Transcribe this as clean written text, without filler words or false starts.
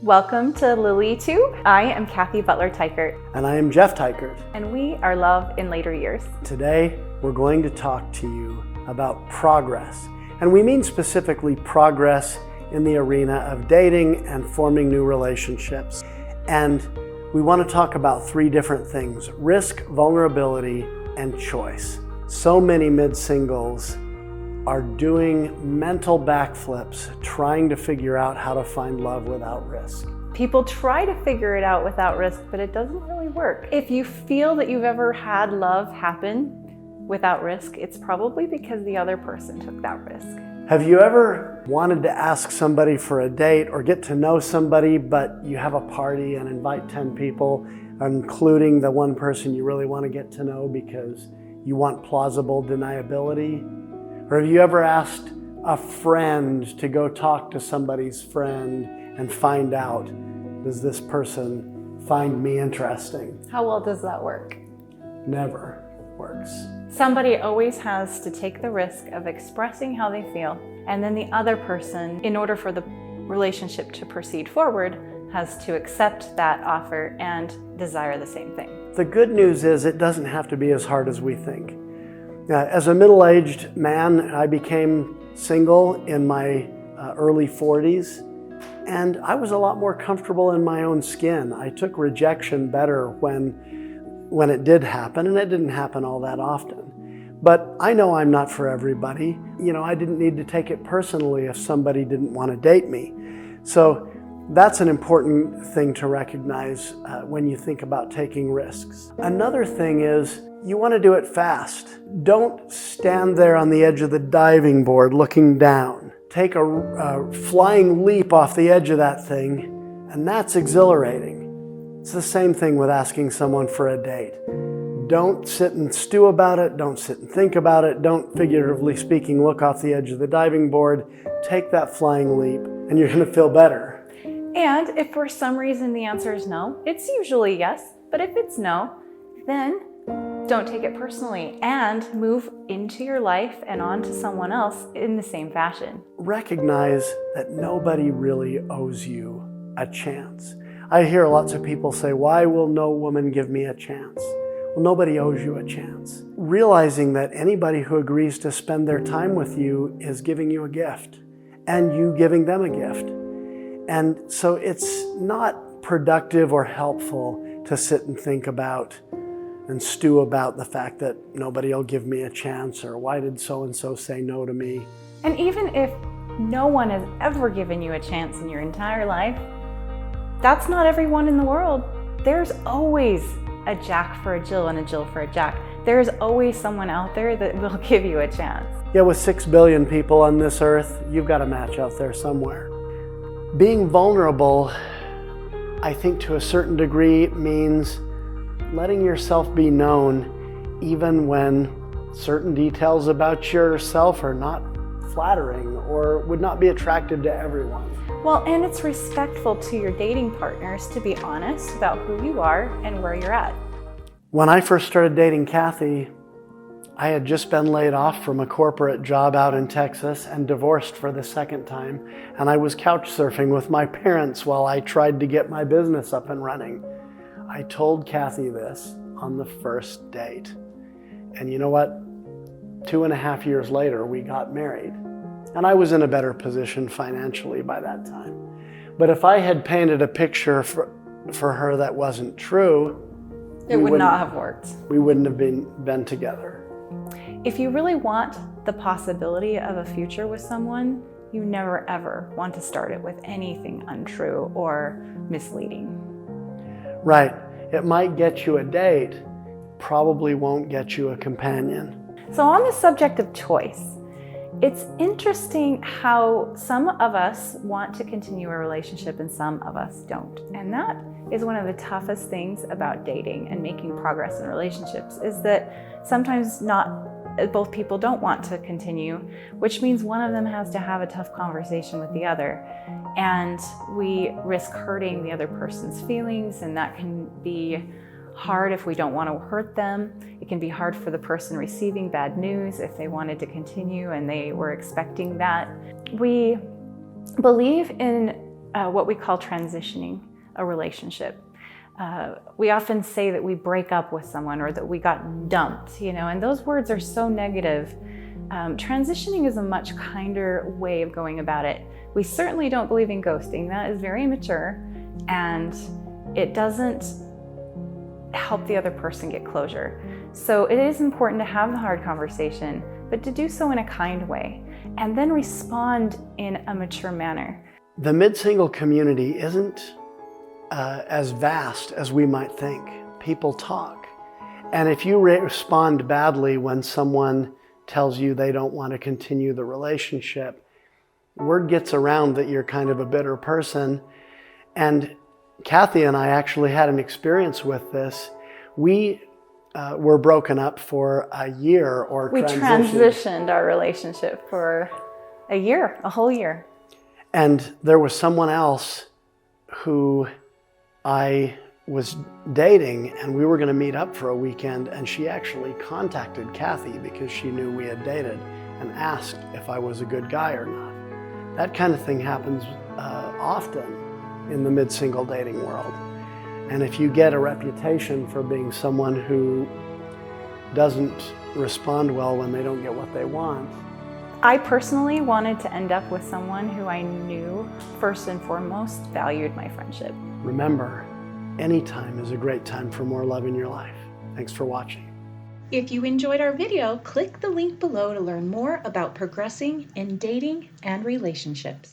Welcome to Lily Tube. I am Cathy Butler-Teichert. And I am Jeff Teichert. And we are Love in Later Years. Today, we're going to talk to you about progress. And we mean specifically progress in the arena of dating and forming new relationships. And we want to talk about three different things: risk, vulnerability, and choice. So many mid-singles are doing mental backflips trying to figure out how to find love without risk. People try to figure it out without risk, but it doesn't really work. If you feel that you've ever had love happen without risk, it's probably because the other person took that risk. Have you ever wanted to ask somebody for a date or get to know somebody, but you have a party and invite 10 people, including the one person you really want to get to know because you want plausible deniability? Or have you ever asked a friend to go talk to somebody's friend and find out, does this person find me interesting? How well does that work? Never works. Somebody always has to take the risk of expressing how they feel, and then the other person, in order for the relationship to proceed forward, has to accept that offer and desire the same thing. The good news is it doesn't have to be as hard as we think. As a middle-aged man, I became single in my early 40s, and I was a lot more comfortable in my own skin. I took rejection better when it did happen, and it didn't happen all that often. But I know I'm not for everybody. I didn't need to take it personally if somebody didn't want to date me. So that's an important thing to recognize when you think about taking risks. Another thing is, you want to do it fast. Don't stand there on the edge of the diving board looking down. Take a flying leap off the edge of that thing, and that's exhilarating. It's the same thing with asking someone for a date. Don't sit and stew about it. Don't sit and think about it. Don't, figuratively speaking, look off the edge of the diving board. Take that flying leap, and you're going to feel better. And if for some reason the answer is no, it's usually yes. But if it's no, then don't take it personally and move into your life and on to someone else in the same fashion. Recognize that nobody really owes you a chance. I hear lots of people say, "Why will no woman give me a chance?" Well, nobody owes you a chance. Realizing that anybody who agrees to spend their time with you is giving you a gift, and you giving them a gift. And so it's not productive or helpful to sit and think about and stew about the fact that nobody will give me a chance, or why did so-and-so say no to me? And even if no one has ever given you a chance in your entire life, that's not everyone in the world. There's always a Jack for a Jill and a Jill for a Jack. There's always someone out there that will give you a chance. Yeah, with 6 billion people on this earth, you've got a match out there somewhere. Being vulnerable, I think to a certain degree, means letting yourself be known even when certain details about yourself are not flattering or would not be attractive to everyone. Well, and it's respectful to your dating partners to be honest about who you are and where you're at. When I first started dating Cathy, I had just been laid off from a corporate job out in Texas and divorced for the second time, and I was couch surfing with my parents while I tried to get my business up and running. I told Cathy this on the first date. And you know what? 2.5 years later, we got married. And I was in a better position financially by that time. But if I had painted a picture for her that wasn't true, it would not have worked. We wouldn't have been together. If you really want the possibility of a future with someone, you never ever want to start it with anything untrue or misleading. Right. It might get you a date, probably won't get you a companion. So on the subject of choice, it's interesting how some of us want to continue a relationship and some of us don't. And that is one of the toughest things about dating and making progress in relationships, is that sometimes both people don't want to continue, which means one of them has to have a tough conversation with the other. And we risk hurting the other person's feelings, and that can be hard if we don't want to hurt them. It can be hard for the person receiving bad news if they wanted to continue and they were expecting that. We believe in what we call transitioning a relationship. We often say that we break up with someone or that we got dumped, and those words are so negative. Transitioning is a much kinder way of going about it. We certainly don't believe in ghosting. That is very immature, and it doesn't help the other person get closure. So it is important to have the hard conversation, but to do so in a kind way, and then respond in a mature manner. The mid-single community isn't as vast as we might think. People talk. And if you respond badly when someone tells you they don't want to continue the relationship, word gets around that you're kind of a bitter person. And Cathy and I actually had an experience with this. We were broken up for a year or We transitioned our relationship for a whole year. And there was someone else who I was dating, and we were going to meet up for a weekend, and she actually contacted Cathy because she knew we had dated and asked if I was a good guy or not. That kind of thing happens often in the mid-single dating world. And if you get a reputation for being someone who doesn't respond well when they don't get what they want. I personally wanted to end up with someone who I knew first and foremost valued my friendship. Remember, any time is a great time for more love in your life. Thanks for watching. If you enjoyed our video, click the link below to learn more about progressing in dating and relationships.